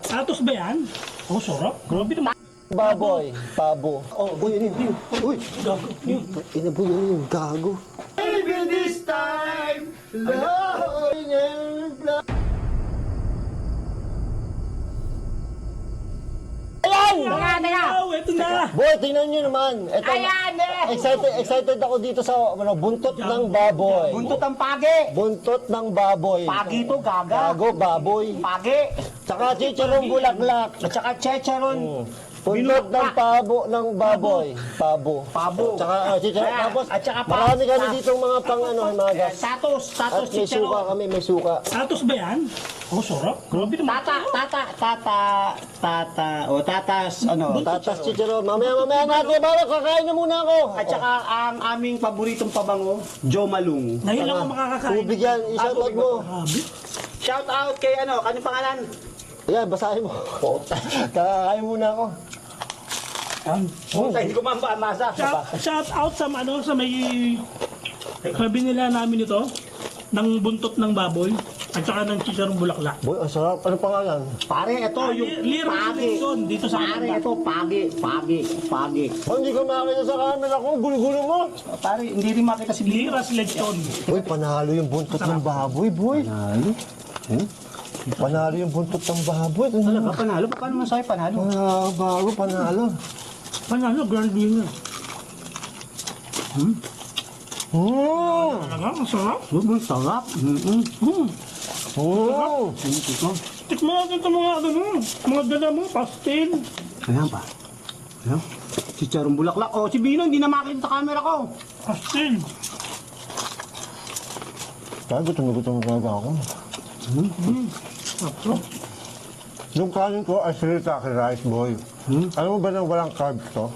Satos ba yan? Oh, sarap. Grabe naman. Baboy, pabo. Oh, uy, yun. Uy, Gago. Yun. ina po yun, gago. Wow, eto na. Boy, tingnan nyo naman. Ito, excited ako dito sa buntot ng baboy. Buntot ang pagi. Buntot ng baboy. Pagi to, gaga. Gago, baboy. Pagi. Tsaka chicharong bulaklak. At saka checheron. Buntot ng pabo ng baboy. Pabo. Pabo. Tsaka chicharong. Ayan. Tapos, At saka marami kami dito mga pang mga gas. Satos. At Satos may suka checheron. kami, may suka. Satos ba yan? Oh, sarap. Grabe naman. Tatas, ano. Tatas chicharong. Mamaya natin. Bawa, kakain na muna ako. At saka ang aming paboritong pabango, Joe Malung. Ngayon lang ako makakakain. Tubig yan, isang mo. Grabe. Shout out kay ano, kanyang pangalan? Ayan, basahin mo. Kakain muna ako. Puta, hindi ko masa. Shout out sa ano sa may binila namin ito ng buntot ng baboy at saka ng chicharong bulaklak. Boy, ang sarap. Ano pangalan? Pare, ito yung Lira pagi. yun dito sa Pare, kanila. ito pagi. Oh, hindi ko makakita sa camera ko. Gulo-gulo mo. Pare, hindi rin makita si Lira. Liras lechon. Boy, panalo yung buntot ng baboy, boy. Panalo? Panalo yung buntot ng baboy. Talaga, panalo? Paano man sa'yo panalo? Bago, panalo. Panalo, grand winner. Talaga, masarap. Sarap. Tikman natin ito mga dala mo, pastel. Ayan pa. Ayan. Chicharong bulaklak. Oh, si Bino, hindi na makita sa camera ko. Pastel. Kaya gutom na talaga ako. Yung kanin ko ay shirataki rice, boy. Alam mo ba na walang carbs to?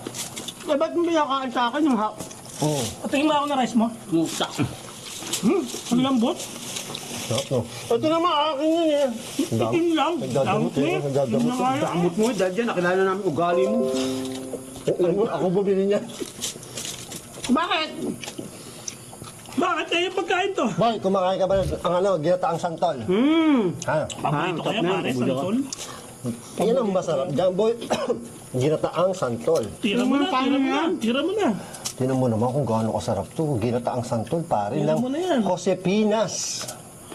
Eh, ba't mo pinakain sa akin yung hap? Oo. Tingin mo ako ng rice mo. Musa. Ang lambot. Sarap, no? Ito naman, akin yun eh. Tikim lang. Nagdadamot eh. Nagdadamot eh. Damot mo, dahil dyan, nakilala namin ugali mo. Ako bumili niya. Bakit? Bakit kaya pagkain to? Boy, kumakain ka ba ng ginataang santol? Ha? Paborito kaya top na, pare, bubulok. santol. Yan ang masarap dyan, boy. Ginataang santol. Tira mo na, tira mo na. Tira mo na. Tinan mo naman kung gaano kasarap to. Ginataang santol, pare, Tingnan mo na yan. ng Josepinas.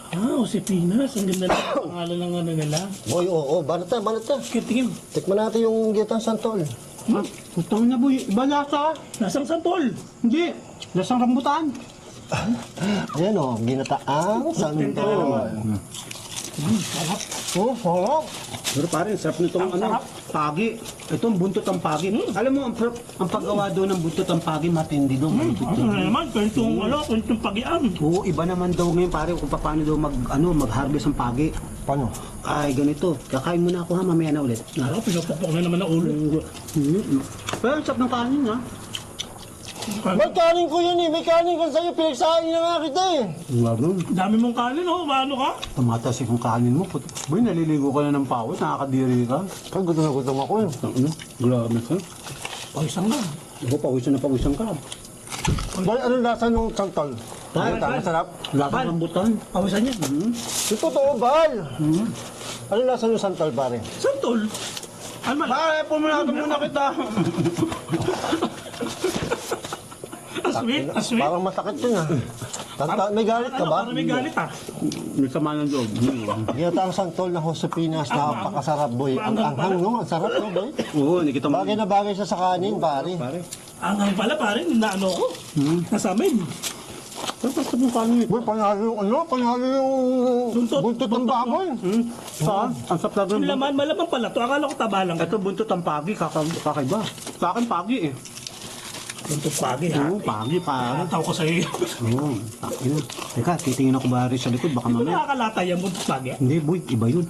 Ah, si Pinas. Ang ganda ng pangalan ng ano nila. Boy, oo, banat na. Tingin. Tikman natin yung ginataang santol. Putang na boy, iba lasa. Nasang santol. Hindi, lasang rambutan. Ayan o, ginataang santol. Oh, sarap. Pero pare, sarap nitong ano, pagi. Itong buntot ang pagi. Alam mo, ang paggawa doon ng buntot ang pagi, matindi doon. Ano naman, kwentong pagian. Oo, iba naman daw ngayon pare kung paano daw mag-harvest ang pagi. Paano? Ay, ganito. Kakain muna ako ha, mamaya na ulit. Ano, pinapapok na naman ang ulo. Pero ang sarap ng kanin ha. May kanin ko yun eh. May kanin ko sa'yo. Pinagsahin na nga kita eh. Wag Dami mong kanin, oh. Paano ka? Tumatas yung kanin mo. Boy, naliligo ka na ng pawis, nakakadiri ka. Kaya gutom na gutom ako eh. Ano? Grabe ka. Pawisang na. Ako, pawisan ka. Boy, ano lasa nung santol? Masarap. Lasa ng rambutan. Pawisan niya. Yung totoo, Bal. Ano lasa nung santol, pare? Santol. Ano man? Pare, pumunata muna kita. Aswit, aswit. Parang masakit yun ah. May galit ka Ano, ba? parang may galit ah. May sama ng loob. Ginataang santol na Josepinas. Napakasarap, boy. Ang anghang, no? Ang sarap, no, boy? Oo, hindi kita Bagay na bagay siya sa kanin, pare. Pare. Ang pala pare, na ano ko. Nasamin. Pero basta yung kanin. Boy, panalo yung ano? Panalo yung buntot ng baboy. Saan? Ang sarap Yung ng laman, malamang pala to. Akala ko taba lang. ito buntot ang pagi, kakaiba. Sa akin pagi eh. Buntot pagi ha. Oo, pagi, pare. Taw ko sa iyo. Oo, takin na. Teka, titingin ako bari sa likod, baka Ito mamaya. nakakalata yan, buntot pagi. Hindi, boy, iba yun.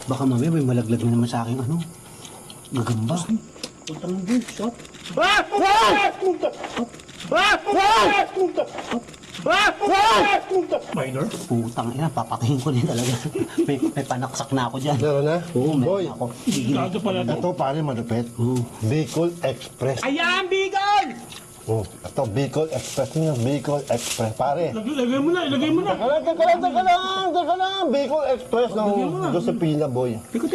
Baka mamaya may malaglag na naman sa akin, ano? Gagamba. Puntang mo, boy, shot. Minor. Putang ina, papatayin ko din talaga. may panaksak na ako dyan. Meron na? Oo, Boy, meron ako. Gago pala to. ito pare malupit. Bicol Express. Ayan, Bigol! Oh, ito Bicol Express niya. Bicol Express, pare. Lagay mo na, ilagay mo na. Teka lang. Bicol Express ng Josepina, boy. Tiko.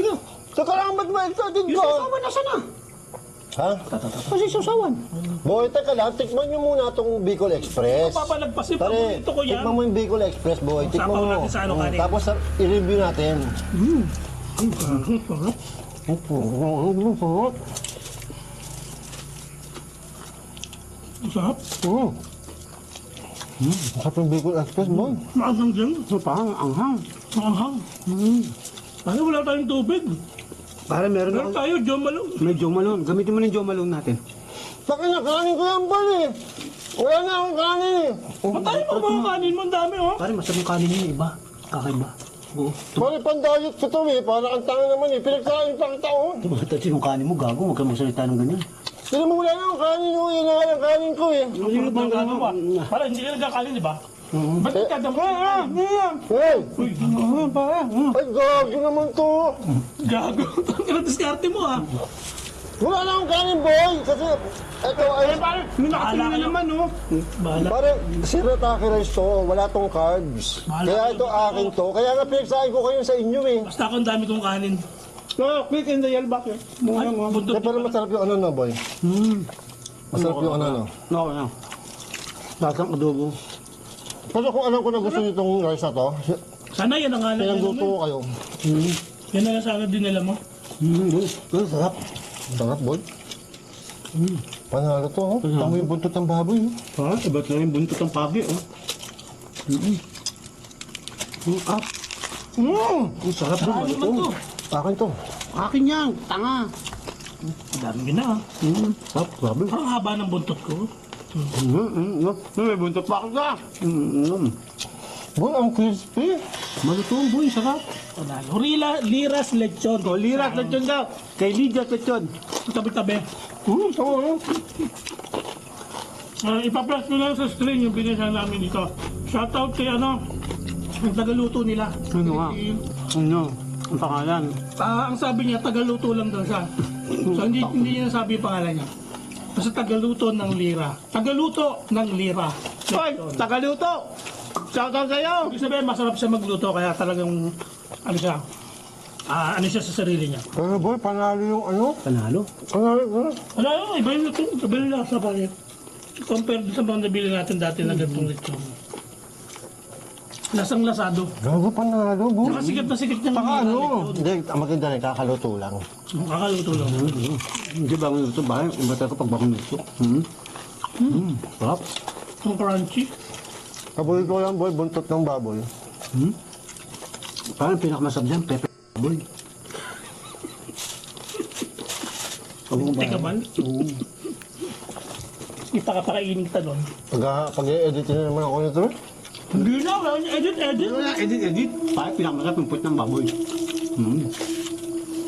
Saka lang ba't ba excited Yung ka? sasawan na sana. Ha? Kasi sasawan. Boy, teka lang, tikman nyo muna itong Bicol Express. Papalagpasin, Pare, paborito ko yan. tikman mo yung Bicol Express, boy. Tikman Sapaw mo. natin sa ano, kanin. Tapos i-review natin. Sarap. Sarap yung Bicol Express, boy. Maanghang dyan. So, parang anghang. Maanghang. Ano, wala tayong tubig. Para meron Meron ako. tayo, John Malone. May Joe Malone. Gamitin mo na yung Joe Malone natin. Saka na, kanin ko yan, boy eh. Wala na akong kanin eh. Ba't tayo mo mga kanin mo? Ang dami, oh. Pare, masarap yung kanin niya, iba. Kakaiba. Oo. Pare, pang-diet ko to eh. Para ang tanga naman eh. Pinagsahin pa kita oh. Tumatati yung kanin mo, gago. Huwag ka magsalita ng ganyan. Sino mo wala na akong kanin oh. Yan na nga yung kanin ko eh. Sulit ng gano'n ba? Para hindi ka nagkakanin, di ba? Ba't ka damo? Hey! Uy, Ay, gago naman to. gago. Ang diskarte mo, ah. Wala na akong kanin, boy. Kasi, eto ay... May nakasila naman, oh. Bahala. Pare, zero taki rice to. Wala tong carbs. Bahala Kaya kayo. ito akin to. Kaya nga pinagsahin ko kayo sa inyo eh. Basta ako ang dami kong kanin. No, quick in the yellow back, eh. Ay, bundot. Kaya pero masarap yung ano no, boy. Masarap yung ano no. No, no. Bakang adobo. Pero kung alam ko na gusto niyo itong rice na to, Sana yan ang nga lang. pinagluto ko kayo. Yan na lang sana dinala mo. Sarap. Sarap, boy. Panalo to, oh. Tamo yung buntot ng baboy. Oh. Ha? Iba't lang yung buntot ng pagi, oh. Ah, ang sarap din. Ano naman to? Akin to. Akin yan, tanga. Dami gina, ah. Sarap, grabe. Ang haba ng buntot ko. May buntot pa ako ka. Boy, ang crispy. Malutong, boy, sarap. Panalo. Liras lechon. O, liras lechon daw. Kay Lydia lechon. Tabi-tabi. Oo. Ipa-plus ko lang sa string yung binisa namin dito. Shoutout kay ano, ang tagaluto nila. Ano nga? Ano? Ang pangalan. Ang sabi niya, tagaluto lang daw siya. So hindi niya nasabi yung pangalan niya. Basta tagaluto ng lira. Tagaluto ng lira. Hoy, tagaluto! Shoutout sa'yo! Ibig sabihin, masarap siya magluto kaya talagang, ano siya, ano siya sa sarili niya. Pero boy, panalo yung ano. Panalo? Panalo. Wala yun, iba yung ito. Iba yung lasa pa rin. Compare doon sa mga nabili natin dati na gantong lechon. Lasang lasado. Gago panalo, boy. Saka sikat na sikat niyang Saka ano. lechon. Hindi, ang maganda rin, kakaluto lang. Kakaluto lang. Hindi ba akong luto ba? Iba tayo kapag bakong luto. Sarap. Ang crunchy. Kabuhay ko lang, boy, buntot ng baboy. Parang pinakamasarap dyan, pepe boy. Teka man. Ipakapakainin kita doon. Pag-i-editin na naman ako nito, eh. Hindi na, wala niya edit. Edit. Parang pinakamasarap yung put ng baboy.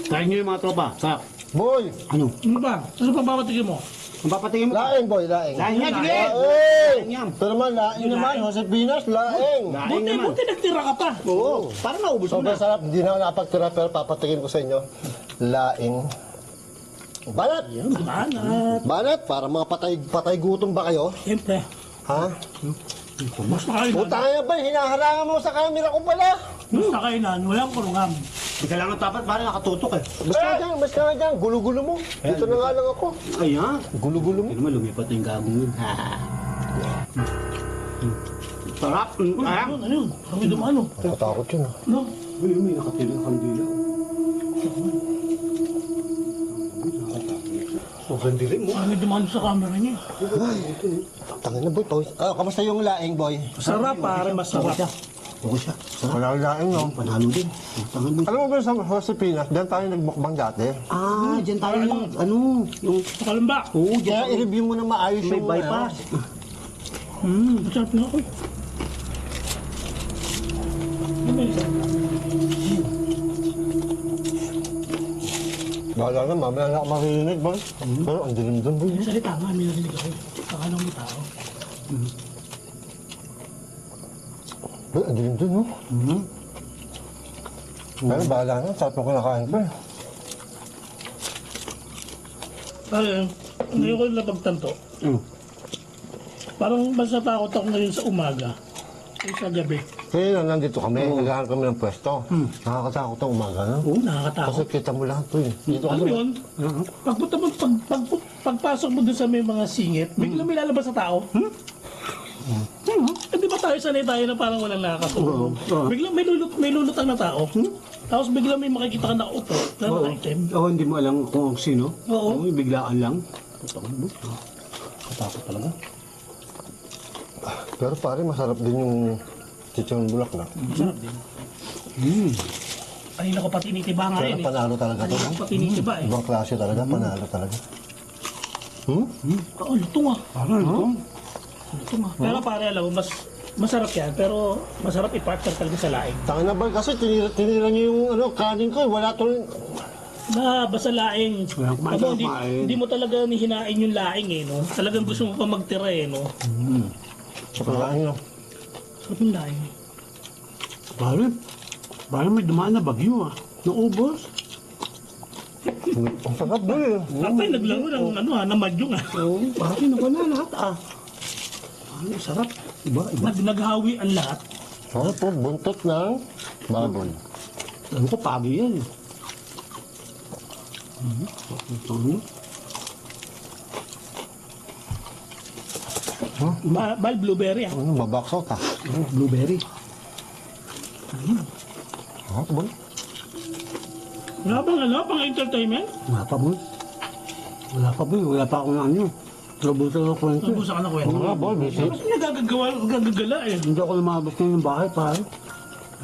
Kain nyo yung mga tropa. Sarap. Boy, Ano? Ano ba? Ano pa babatikin mo? Ang papatingin mo? laing, boy, laing. Kain niya, sige! Laing! Yan. Ito naman, laing naman. Josepinas, laing. Kain Buti, naman. buti nagtira ka pa. Oo. Parang naubos mo Sobrang na. sarap. Hindi na ako napagtira, pero papatikin ko sa inyo. Laing. Banat! Banat. Banat, para mga patay gutom ba kayo? Siyempre. Ha? Mas nakainan. Puta nga ba, hinaharangan mo sa camera ko pala. Mas nakainan. Walang kurungan. Hindi kailangan tapat, parang nakatutok eh. Mas ka dyan, gulo-gulo mo. Dito na nga lang ako. Ayan. Gulo-gulo mo. Hindi naman lumipat na yung gagong yun. Sarap. Ayan. Ano yun? Kami dumano. Nakatakot yun. No? Uy, may nakatilang kandila. Ang kandiling mo. Kami dumano sa camera niya. Tangin na, boy. Kamusta yung laing, boy? Sarap pare, masarap. Oo siya. Sarap. Wala laing, no? Panalo din. Tangan mo. Alam mo ba sa Josepinas, dyan tayo nagmukbang dati. Ah, dyan tayo yung, ano, yung, Sa kalamba. oo, Kaya dyan. i-review mo na maayos May yung bypass. Masarap na ako. Ano ba yun? Bahala na, mamaya na ako marinig, boy. Pero ang dilim doon, boy. May salita nga, may narinig ako. Akala mo tao. Boy, ang dilim doon, no? Pero bahala na, sarap ng kinakain ko, eh. Pare, ngayon ko yung napagtanto. Parang mas natakot ako ngayon sa umaga. Ay sa gabi. Kaya na nandito kami, naghahanap kami ng pwesto. Nakakatakot ang umaga, no? Oo, Kasi nakakatakot. kita mo lahat to eh. Dito Alam mo kasi, yun, pagpunta mo, pagpasok mo dun sa may mga singit, bigla may lalabas na tao. Eh, di ba tayo sanay tayo na parang walang nakakasundo? Bigla may lulutang na tao. Tapos bigla may makikita ka na upo na item. Oo, hindi mo alam kung sino. Oo. Biglaan lang. Katakot talaga. pero pare, masarap din yung chichon bulaklak. Sarap din. Kanina ko pa tinitiba nga Pero yun eh. panalo talaga to. Kanina ko pa tinitiba eh. Ibang klase talaga, panalo talaga. Oo, lutong ah. Parang ito. Lutong ah. Pero pare, alam mo, masarap yan. Pero masarap i-partner talaga sa laing. Tangin na ba kasi tinira niyo yung kanin ko, wala to. Na, basta laing. Walang kumain Ako, ka, kumain. hindi mo talaga nihinain yung laing eh, no? Talagang gusto mo pa magtira eh, no? Sa pagkain nyo. Sarap yung laing. Parang may dumaan na bagyo ah. Naubos. Ang sarap doon eh. Tatay, naglango ng ano ah, namadyong ah. Oo, parang nawala lahat ah. Ano, sarap. Iba. Naghawi ang lahat. Sarap po, buntot ng baboy. Alam ko, pagi yan eh. Bal blueberry ah. Ano, babaksot ah. Blueberry. Sarap boy. Wala bang ano, pang entertainment? Wala pa boy. Wala pa akong ano. Trabutan ako kwento. Nabusa ka na kwento. Oo nga boy, busy. Tapos nagagagala eh. Hindi ako lumabas na yung bahay pare.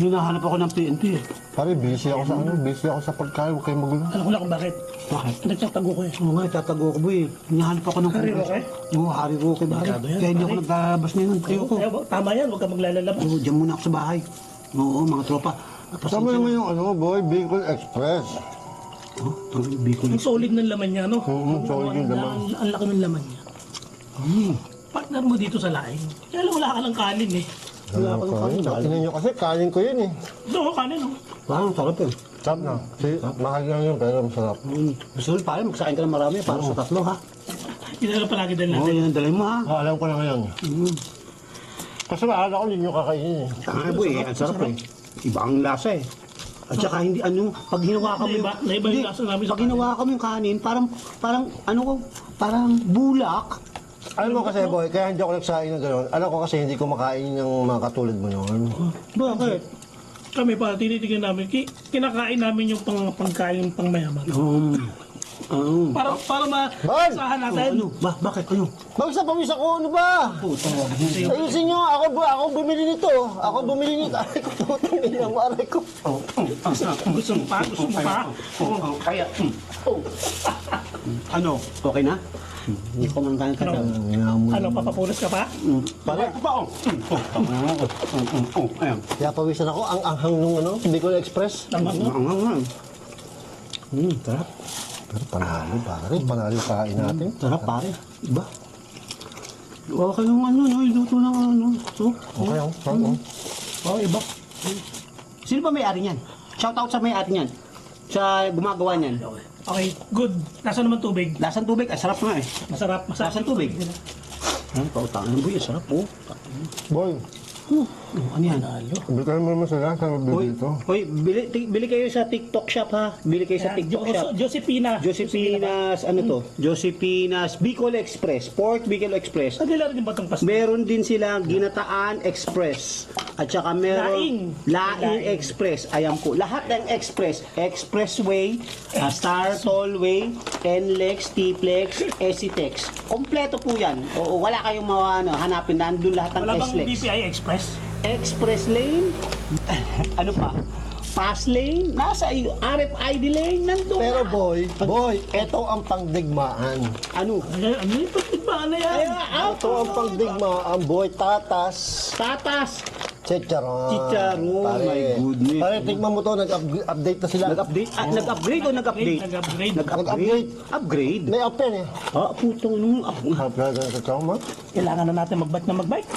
Hinahanap ako ng PNP eh. Pare, busy ako sa busy ako sa pagkain, huwag kayong magulo. Alam ko na kung bakit. Bakit? Nagtatago ko eh. Oo nga, tatago ko boy. Hinahanap ako ng Hari Roque? Oo, Hari Roque bakit? Barkada yan, Kaya hindi ako pare. naglalabas na yun. Ayoko. Tama yan, huwag ka maglalabas. Oo, dyan muna ako sa bahay. Oo, mga tropa. Kasama naman yung ano, boy, Bicol Express. Ang Bicol. Ang solid ng laman niya, no? Solid yung laman. Ang laki ng laman niya. Partner mo dito sa laing. Kaya lang wala ka ng kanin eh. Wala ko kanin. Tingnan nyo kasi, kanin ko yun eh. Oo, kanin oh. Parang sarap eh. Sarap na. Mahal lang yun, pero masarap. Gusto mo pare, magsakin ka ng marami para sa tatlo ha. Inala palagi din Oo, natin. yan ang dalay mo ha. Alam ko na ngayon. Kasi mahala ko, hindi nyo kakainin eh. Ay boy, ang sarap eh. Iba ang lasa eh. At saka hindi ano, pag hinawa ka mo yung... Naiba yung Hindi, lasa namin sa pag hinawa ka mo yung kanin, parang ano ko, parang bulak. Alam mo kasi boy, kaya hindi ako nagsain ng gano'n. Alam ko kasi hindi ko makain ng mga katulad mo yun. Bakit? Kami pa, tinitignan namin. Kinakain namin yung pangkain pang mayaman. Para masahan natin. Ano? Bakit? Ano? Bagsa pawis ako, ano ba? Ayusin nyo, ako bumili nito. Ako bumili nito. Aray ko, putang ina mo, aray ko. Gusto mo pa? Gusto mo pa? Kaya, ano? Okay na? Hindi ko man kaya kaya. Ano, papapunas ka pa? Pare, pa ayan. Kaya pawisan ako, ang anghang nung ano, Bicol Express. Tama mo? Sarap. Pero panalo yung kain natin. Sarap pare. Iba. Okay yung ano, no? Iluto ng ano. So, Okay, oh. oh, iba. Sino ba may-ari niyan? Shoutout sa may-ari niyan. Sa gumagawa niyan. Okay, good. Nasa naman tubig? Lasang tubig, ay sarap nga eh. Masarap. Lasang tubig. Ano, pautangan mo yan, sarap oh. Boy, Ano yan? bigyan mo naman sila sa Hoy, mabili dito. hoy, bili kayo sa TikTok shop ha. Bili kayo sa TikTok shop. Josepina. Josepina's, ano to? Josepina's Bicol Express, Port Bicol Express. Sa nila rin ba itong pastel? Meron din silang Ginataan Express. At saka meron Laing Express. Ayan po. Lahat ng Express. Expressway, Star Tollway, NLEX, TPLEX, SCTEX. Kompleto po yan. Oo, wala kayong hanapin. Nandun lahat ng Wala bang SLEX. BPI Express? Express lane? Ano pa? Pass lane? Nasa iyo. RFID lane? Nandun. Pero boy, eto ang pangdigmaan. Ano? Ano yung pagtigbaan na yan? Ito ang pangdigmaan, boy, tatas. Tatas. Chicharon. Chicharon, my goodness. Pare, tignan mo to, nag-update na sila. Nag-update? Nag-upgrade o nag-update? Nag-upgrade. Nag-upgrade? Upgrade? May up yan eh. Ah, putong nung Upgrade na sa chama. Kailangan na natin mag-bike.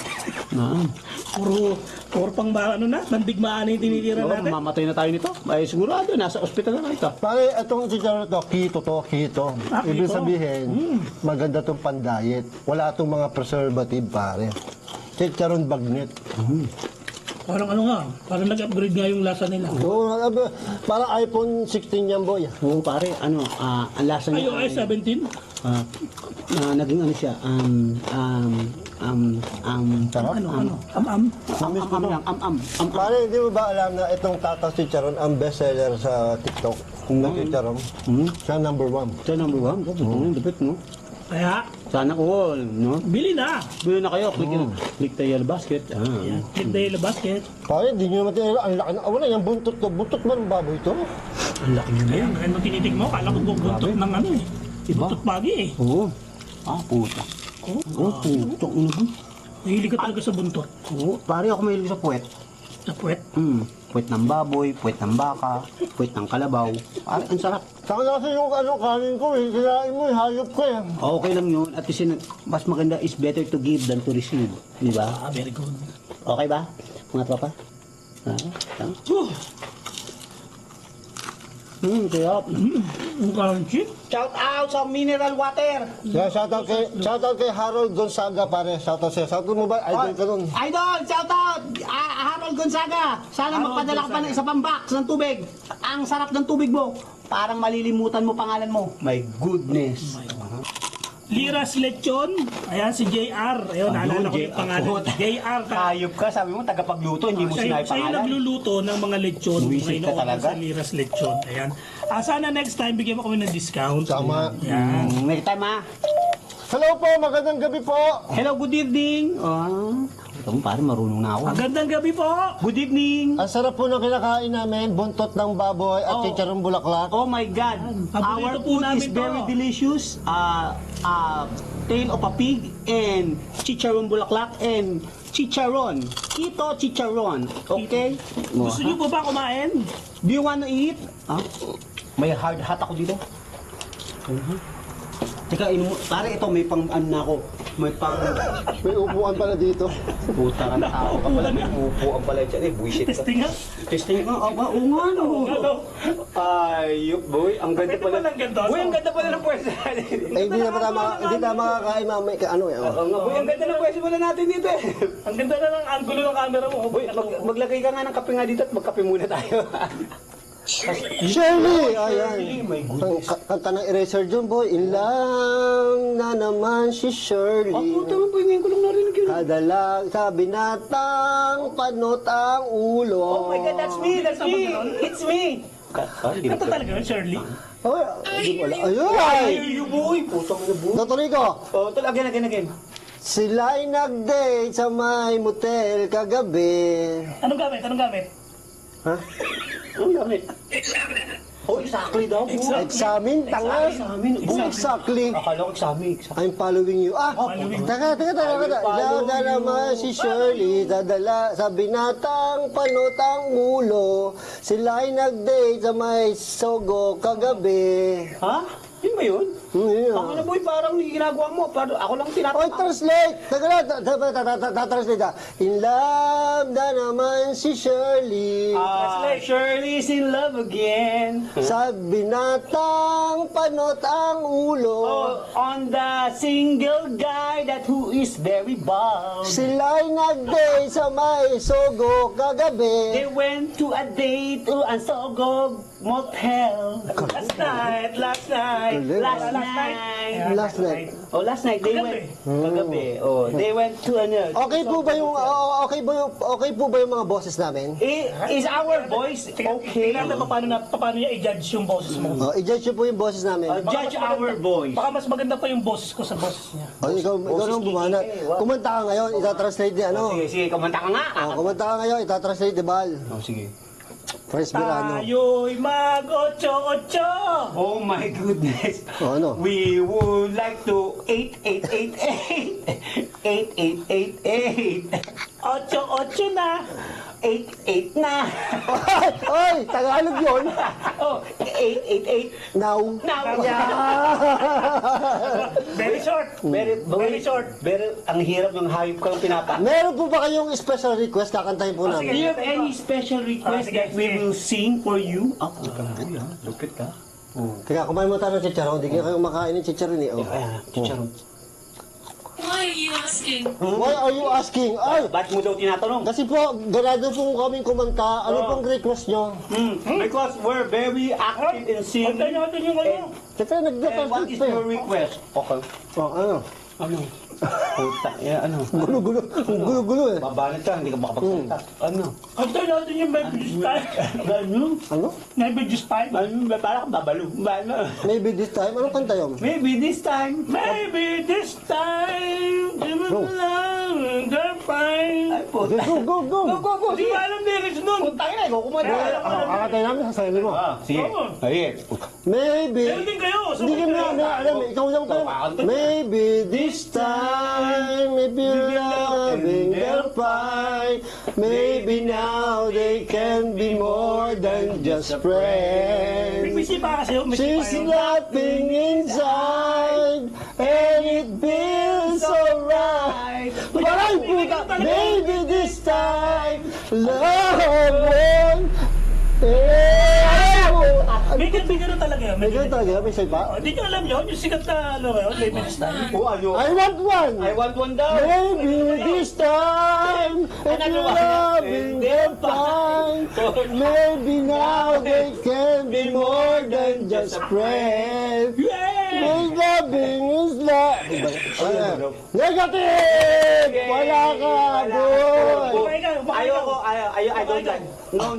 Puro pang ano na, mandigmaan na yung tinitira natin. Mamatay na tayo nito. Ay, sigurado, nasa ospital na ito. Pare, itong chicharon to, keto. Ah, Ibig keto. sabihin, maganda tong pan-diet. Wala itong mga preservative, pare. Chicharon bagnet. Parang ano nga, parang nag-upgrade nga yung lasa nila. Oo, parang iPhone 16 yan, boy. Oo, pare, ano, ang lasa niya. iOS 17? Naging ano siya, Sarap. Am-am. Pare, hindi mo ba alam na itong Tata Chicharon ang bestseller sa TikTok? Na Chicharon? Siya number 1. Ito number 1, dapat, no? Kaya, Sana all, no? bili na. Bili na kayo, click the yellow basket. Yan, click the yellow basket. Pare, di nyo naman tinira. Ang laki na. Wala, yung buntot to. Buntot ba ng baboy to? Ang laki niya na Ayan, kaya nung tinitig mo, kala ko bubuntot ng ano eh. Ibuntot pagi eh. Oo. Puta. Oo, putok na ba? Nahilig ka talaga sa buntot. Oo, pare ako mahilig sa puwet. Sa puwet. Puwet ng baboy, puwet ng baka, puwet ng kalabaw. Pare, ang sarap. Saka kasi yung kanin ko, kinain mo, hayop ko eh. Okay lang yun. At least, mas maganda is better to give than to receive. Di ba? Very good. Okay ba? Mga tropa? Tama? Sarap. Ang crunchy. Shout out sa mineral water. Yeah, shoutout kay Harold Gonzaga, pare. Shoutout sa'yo. Shoutout mo ba? Idol ka nun. Idol, shout out! Harold Gonzaga. Sana Harold magpadala ka pa Gonzaga. ng isa pang box ng tubig. Ang sarap ng tubig mo. Parang malilimutan mo pangalan mo. My goodness. Liras Lechon. Ayan si JR. Ayun, naalala ko yung pangalan. JR ka. Hayop ka, sabi mo tagapagluto, hindi mo sinabi Sa'yo pangalan. nagluluto ng mga lechon. Buwisit ka Mga talaga. Sa Liras Lechon. Ayan. Sana next time bigyan mo kami ng discount. Tama. Ayan. Next time ha. Hello po, magandang gabi po. Hello, good evening. Ito mo, parang marunong na ako. Magandang gabi po. Good evening. Ang sarap po ng kinakain namin, buntot ng baboy at Oh. chicharong bulaklak. Oh my God. Paborito Our po food namin is to. very delicious. Tail of a pig and chicharon bulaklak and chicharon. Ito chicharon. Okay? Gusto niyo po ba kumain? Do you wanna eat? May hard hat ako dito. Teka, pare ito may pang ano na ako. May pang May upuan pala dito. puta ka tao ka pala. May upuan pala dyan. Bullshit ka. Testing nga. Testing ka. Oo nga no. Ayup boy. Ang ganda Pwede pala. ba lang ganito? Boy, ang ganda pala ng pwesta. Hindi na makakain mamay ka ano eh. Oh. Oo nga boy. Ang ganda ng pwesta pala natin dito eh. Ang ganda na ng angulo ng camera mo. Boy, maglagay ka nga ng kape nga dito at magkape muna tayo. Shirley! Ayan. My Ang kanta ng Eraser John, boy. Ilang na naman si Shirley. Puta mo boy, ngayon ko lang narinig yun. Kadalag sa binatang panot ang ulo. Oh my God, that's me, that's me. It's me. Ito talaga yun, Shirley. Oh, hindi ko alam. Ayun! You boy, putang na boy. Dr. Rico, Oh, tol, again. sila'y nag-date sa may motel kagabi. Anong gamit? Anong gamit? Ha? Ang gamit. Oh, exactly daw. Examine, tanga. Examine. Exactly. Akala ko examine. I'm following you. Teka. Dada naman si Shirley, dadala sa binatang panotang ulo. Sila'y nag-date sa may Sogo kagabi. Ha? Yun ba yun? Yun. Ako na boy, parang ginagawa mo. Ako lang Oy, tinatanong. translate! Teka lang, translate ka. In love na naman si Shirley. Shirley's in love again. Sa binatang panot ang ulo. On the single guy that who is very bald. Sila'y nag-date sa may Sogo kagabi. They went to a date to a Sogog motel. Last night. Last night. Oh, last night they went. Kagabi. Oh, they went to ano. Okay po ba yung mga bosses namin? Is our voice okay? Tingnan natin paano niya i-judge yung boses mo. Oh, i-judge niyo po yung bosses namin. Judge our voice. Baka mas maganda pa yung boses ko sa boses niya. Oh, ikaw nang bumanat. Kumanta ka ngayon, itatranslate ni ano. Sige, kumanta ka nga. Kumanta ka ngayon, itatranslate ni Bal. Oh, sige. First Birano. Tayo'y mag-8-8. Oh my goodness. Oh, ano? We would like to 8888 8-8 na. 88 na. Oy, Tagalog yun. Oh, 888. Now. Now. Very short. Very short. Very, ang hirap ng hayop kang pinapa. Meron po ba kayong special request? Kakantahin po Do namin. you have any special request Sige, that we sige. will sing for you? Ako ka na lupit ka. Teka, kumain mo tayo ng chicharon. Hindi kayo makain ng chicharon eh. Oh. Chicharon. Why are you asking? Why are you asking? Ay, Ba't mo daw tinatanong? kasi po, ganado po kaming kumanta. Ano pong request nyo? Because we're very active in singing. Antay natin yung ano. Teka, And what is your nagdatas request? Okay. Oh, ano? Ano? Puta, ano? Gulo-gulo. Gulo-gulo eh. Babanat ka, hindi ka makapagsalita. Ano? Antay natin yung Bible style. Ano? Ano? Bible style. Ano? Parang babalo. Ano? Maybe this time. Anong kanta yun? Maybe this time. Maybe this time, you will love the fine. Ay, puta. Go, go, go! Go. Hindi ko alam lyrics nun. Puta ka na, ikaw kumanta. Kakatay namin sa sarili mo. Sige. Sige. Maybe. Meron din kayo. Hindi ka na alam eh. Ikaw lang kayo. Maybe this time, if you're loving their fine, maybe now they can be more than just friends. May sipa kasi yun. May She's sipa yun. laughing inside, and it feels alright. Parang puta, maybe this time, love won't. May ganun talaga yun. May ganun talaga, may say pa? Hindi nyo alam yun. Yung sikat na ano yun. Maybe this time. Oh, ano? I want one! I want one daw. Maybe this time, if you're loving them fine, maybe now they can be more than just friends. May loving is love. Negative! Wala ka, boy! Ayoko, I don't like. No.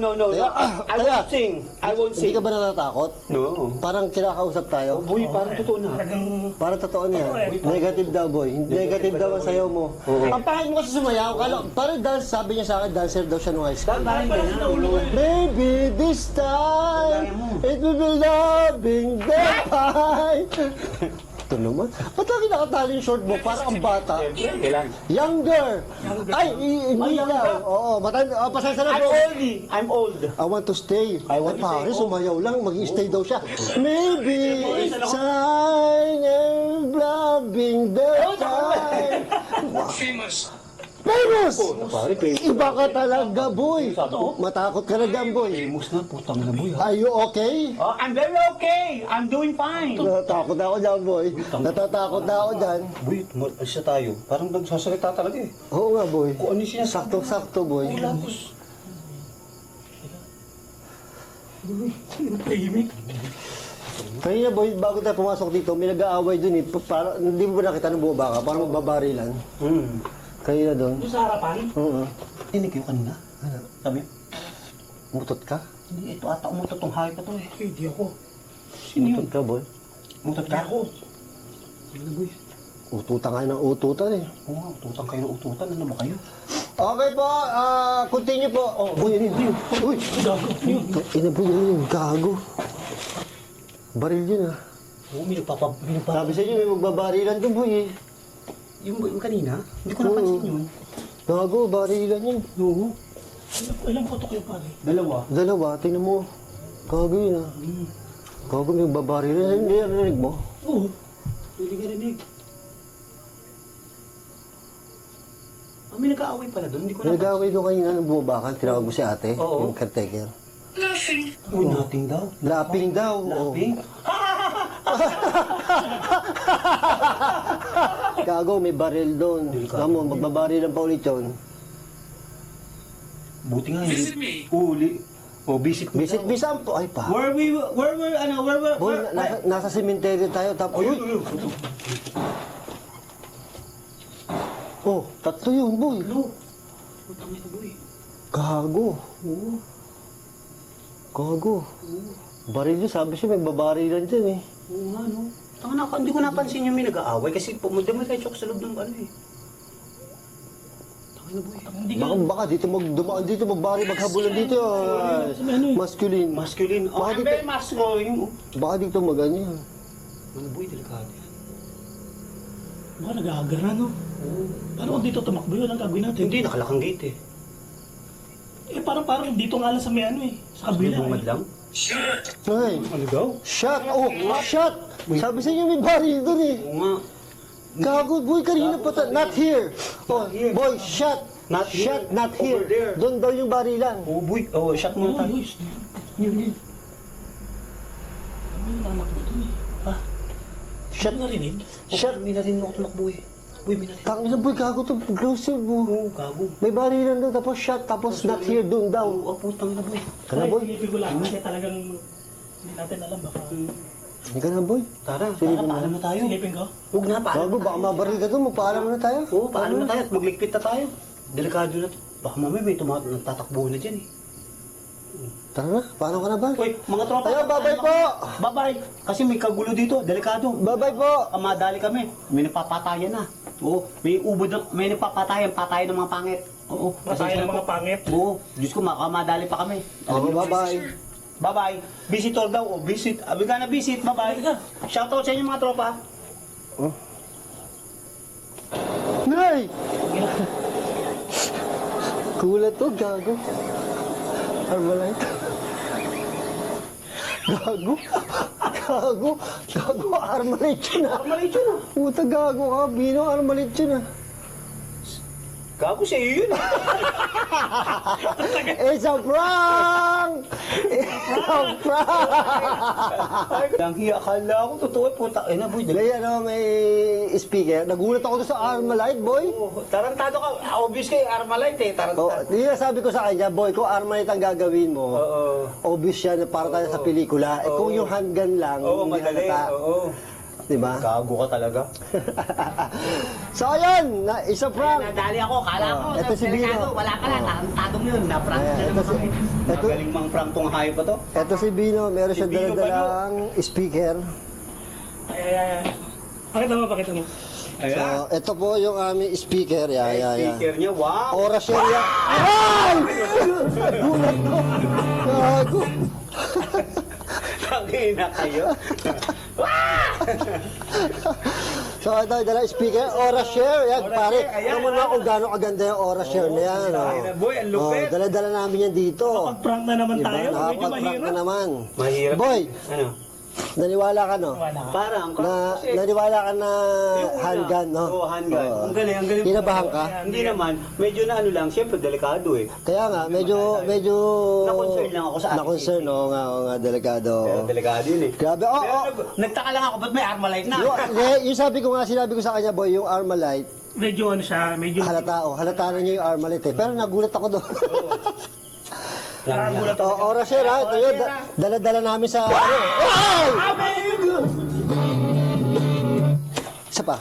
I won't sing. I won't Hindi sing. ka ba natatakot? No. Parang kinakausap tayo. Boy, parang totoo na. Parang totoo niya. Negative daw, boy. Negative daw ang sayaw mo. Ang pangit mo kasi sumayaw. Parang dance, sabi niya sa akin, dancer daw siya nung high school. Maybe this time, it will be loving the pie. Ito naman. Ba't lagi nakatali yung short mo? Parang ang bata. Kailan? Younger. Ay, hindi ka. Oo, matanda. Pasensya na bro. I'm old. I want to stay. I want to Pare, stay. sumayaw lang. Mag-stay daw siya. Maybe it's time and loving the time. Famous. Famous! Pare, Iba ka talaga, boy. Matakot ka na dyan, boy. famous na, putang na boy. Are you okay? Oh, I'm very okay. I'm doing fine. Natatakot na ako dyan, boy. Natatakot na ako dyan. Boy, siya tayo. Parang nagsasalita talaga eh. Oo nga, boy. Kung ano siya Sakto-sakto, boy. Tahimik. Kanina, boy, bago tayo pumasok dito, may nag-aaway dun eh. Para, hindi mo ba nakita ng bumaba ka? Parang magbabarilan. Kanina doon. Doon sa harapan. Oo. Tinig kayo kanina. Sabi, Mutot ka? hindi, ito ata umutot tong hayop na to eh. Hindi ako. Sino yun? Mutot ka, boy. Umutot ka? Ako. Ano boy? Ututan kayo ng ututan eh. Oo nga, ututan kayo ng ututan. Ano ba kayo? Okay po, continue po. Oh, boy, ano yun? Uy! Ina boy, ano yun? Gago. Baril yun ah. Oo, may Sabi sa inyo, may magbabarilan doon, boy eh. Yung kanina, hindi ko napansin yun. Gago, barilan yun. Oo. Ilang photo kayo pare? Dalawa, tingnan mo. Gago yun ah. Gago, may magbabarilan. Hindi, narinig mo? Oo. Hindi ka rinig. May nag-aaway pala doon, hindi ko napansin. Nag-away doon kanina nung bumabakan. Tinawag mo si ate, Oo. yung caretaker. Nothing. Uy, nating daw. Laping daw. oo. Laping? Gago, may baril doon. Kamo, magbabarilan pa ulit yun. Buti nga hindi. Visit me. Uli. O, visit me. Visit Bisampo. Ay pa. Where Boy, nasa sementeryo tayo. Tapos, uy! Oh, tatlo yun, boy. Gago. Gago. Baril yun, sabi siya, may babarilan dyan eh. Oo nga, no? Hindi ko napansin yung may nag-aaway kasi dumiretso ko sa loob ng ano eh. Tangina boy. Hindi ka. Baka dito dumaan dito, maghabulan dito. Masculine. Masculine. Oh, Baka I'm dito- very masculine. Baka dito magano. Ano boy, delikado yan. Baka nag-aagar na no? Paano kung dito tumakbo yun? Ang gagawin natin? Hindi, nakalakang gate eh. Eh parang dito nga lang sa may ano eh. Sa kabila Bumad eh. lang. Ay, Ano daw? shot! Oh, shot! Sabi sa inyo may baril doon eh. Oo nga. Gago, boy, kanina pa not here. Oh, boy, shot! Not here. Shot, not Over here. there. Doon daw yung barilan. Oh boy, oh, shot muna tayo. Yun. Ano yung anak mo dun eh? Ha? Shot, Ano narinig? shot. Hindi na rin ako tumakbo eh. Uy, minatay. Tangin na boy, gago to. Closer mo. Oo, gago. May barilan doon, tapos shot, tapos not here, doon daw. Oo, putang na boy. Kana boy? Silipin ko lang kasi talagang hindi natin alam baka. Hindi ka na boy. Tara, Silipin mo. paalam na tayo. Silipin ko? Huwag na, paalam. Gago, baka mabaril ka doon, magpaalam na tayo. Oo, paalam na tayo at magligpit na tayo. Delikado na to. Baka mamaya may nagtatakbo na dyan eh. Tara na, paano ka na ba? Uy, mga tropa. Ayun, babay po! Babay! Kasi may kagulo dito, delikado. Bye-bye po! Kamadali kami. May napapatayan na. Oo, may ubod na, may napapatayan, patayan ng mga pangit. Oo, Matayin ng mga pangit. Oo, Diyos ko, makamadali pa kami. Okay, bye-bye. Bye-bye. Visitor daw, o visit. Abi ka na visit, bye-bye. Shoutout sa inyo mga tropa. Nay! Kulat to, gago. Armalite. Gago. Gago. Gago, Armalite yun ah. Armalite yun ah. Puta, gago ka. Bino, Armalite yun ah. Gago siya yun ah. It's a prank! It's a prank! Ang hiya, akala ko, totoo, puta. Eh na, boy, May ano, may speaker. Nagulat ako doon sa Armalite, boy. tarantado ka. Obvious kayo, Armalite eh. Oh, Tarantado. yun ang sabi ko sa kanya, boy, kung Armalite ang gagawin mo, Oo. obvious yan, para tayo sa pelikula. Eh, kung yung handgun lang, Oo, hindi madali. halata. Oo. Diba? Gago ka talaga. So, ayun, isa prank. Nadali ako, kala ko. Ito si Bino. Wala ka na, tarantadong yun. Na-prank na Ito naman si- kami. ito- Magaling mang prank tong hayop pa to. Ito si Bino, meron siya Si Bino ba, dala-dalang speaker. Ay. Pakita mo, pakita mo. So, ito po yung aming speaker. Yan, yan, yan. Speaker niya, wow. Oras yan yan. Ay! Gulat ko. Gago. Tangina kayo. So, ito yung dala speaker. Oras share. Yan, Oras pare. share, ayan, Naman na kung gano'ng kaganda yung oras share na yan. Tangina, boy, ang Oh, lupit. dala-dala namin yan dito. Pag-prank na naman Diba? tayo, medyo Nakapag-prank mahirap. na naman. Mahirap. Boy, Ano? naniwala ka, no? Wala ka. Parang, Naniwala ka na handgun, no? Oo, handgun. Oo. Ang galing, ang galing. Kinabahan ka? Hindi naman. Medyo na ano lang, siyempre delikado eh. Kaya nga, medyo... Na-concern lang ako sa akin. Na-concern, oo nga, delikado. Pero delikado yun eh. Grabe, Pero nagtaka lang ako, ba't may Armalite na? yung sinabi ko sa kanya, boy, yung Armalite, Medyo ano siya, medyo... halata na niya yung Armalite eh. Pero nagulat ako doon. Nakagulat ako. Oras yun, ha? Ito yun, dala-dala namin sa... Ay! Isa pa.